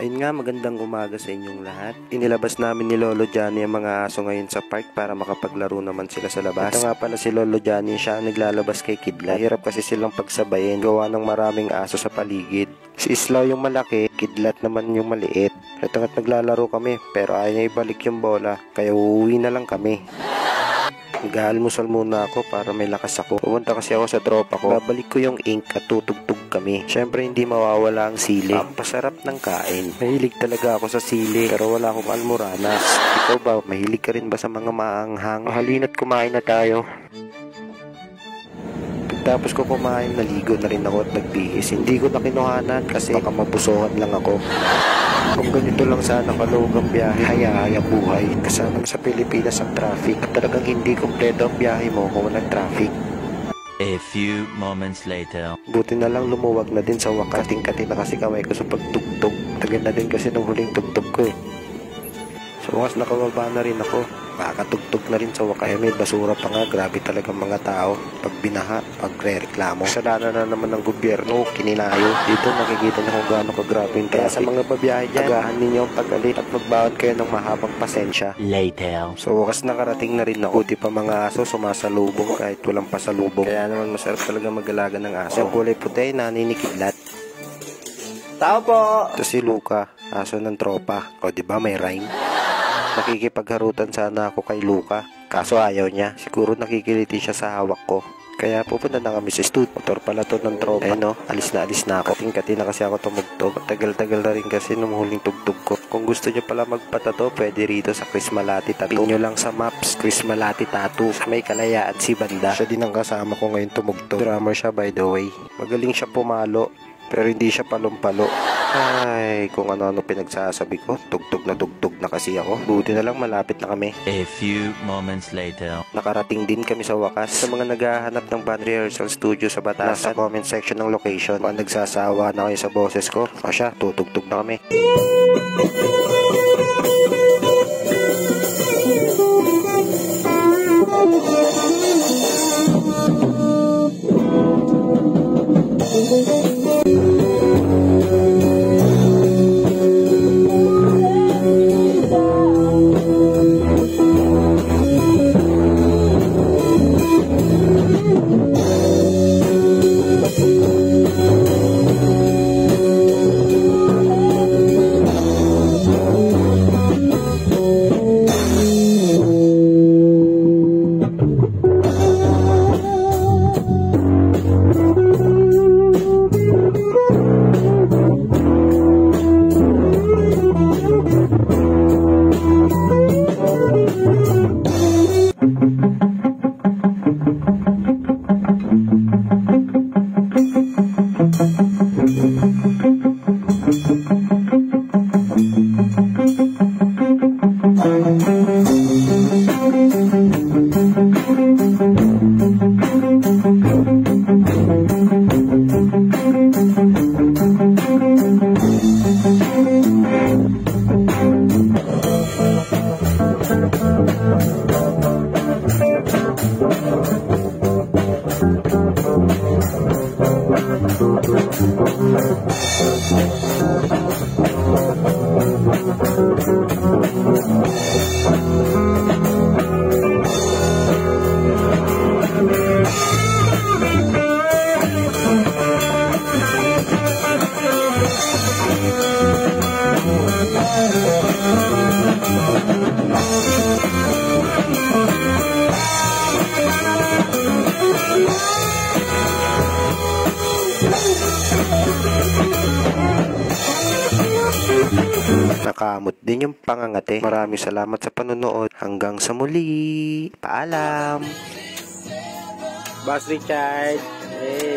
Ayun nga, magandang umaga sa inyong lahat. Inilabas namin ni Lolo Johnny ang mga aso ngayon sa park para makapaglaro naman sila sa labas. Ito nga pala si Lolo Johnny, siya ang naglalabas kay Kidlat. Hirap kasi silang pagsabayin, gawa ng maraming aso sa paligid. Si Islaw yung malaki, Kidlat naman yung maliit. Ito nga't naglalaro kami, pero ayaw niya ibalik yung bola, kaya uuwi na lang kami. Mag-aalmusal muna ako para may lakas ako. Pumunta kasi ako sa tropa ko. Babalik ko yung ink at tutugtog kami. Syempre hindi mawawala ang sili. Pampasarap ng kain. Mahilig talaga ako sa sili, pero wala akong almoranas. Ikaw ba? Mahilig ka rin ba sa mga maanghang? Halina't kumain na tayo. Pagtapos ko kumain, naligo na rin ako at nagbihis. Hindi ko na kinuhanan kasi baka mabusohan lang ako. Kung ganito lang sana kaloob ang biyahe, haya-haya buhay. Kasama sa Pilipinas ang traffic. At talagang hindi kumpleto ang biyahe mo kung walang traffic. A few moments later. Buti na lang lumuwag na din sa wakas. Kating-kating na kasi kamay ko sa pagtugtog. Tagal na din kasi ng huling tugtog ko eh. Sa wakas nakababa na rin ako. Makakatugtog na rin sa wakas. May basura pa nga. Grabe talaga mga tao. Pag binaha, pag re-reklamo. Kasalanan na naman ng gobyerno. Kininayo. Dito nakikita niyo kung gaano kagrabe yung traffic. Kaya sa mga babiyahe dyan, agahan ninyo ang pag-alit at magbawad kayo ng mahabang pasensya. Later. So wakas nakarating na rin ako. Buti pa mga aso sumasalubong kahit walang pasalubong. Kaya naman masarap talaga mag-alaga ng aso. Yung kulay puti, nanay ni Kidlat. Tao po! Ito si Luka, aso ng tropa. O diba may rhyme? Nakikipagharutan sana ako kay Luka, kaso ayaw niya. Siguro nakikiliti siya sa hawak ko. Kaya pupunta na kami sa stud. Motor pala to ng tropa. Eh no, alis na ako. Kating-kati na kasi ako tumugtog. Tagal-tagal na rin kasi nung huling tugtog ko. Kung gusto nyo pala magpatato, pwede rito sa Chris Malati Tattoo. Pin nyo lang sa maps, Chris Malati Tattoo. Sa may Kalayaan si Banda. Siya din ang kasama ko ngayon tumugtog. Drummer siya by the way. Magaling siya pumalo, pero hindi siya palumpalo. Ay, kung ano-ano pinagsasabi ko. Tugtog na kasi ako. Buti na lang malapit na kami. A few moments later. Nakarating din kami sa wakas. Sa mga naghahanap ng band rehearsal studio sa Batasan, nasa comment section ng location. Kung nagsasawa na kayo sa boses ko, o siya, tutugtog na kami. Nakamot din yung pangangate. Maraming salamat sa panonood. Hanggang sa muli. Paalam. Boss Richard. Hey.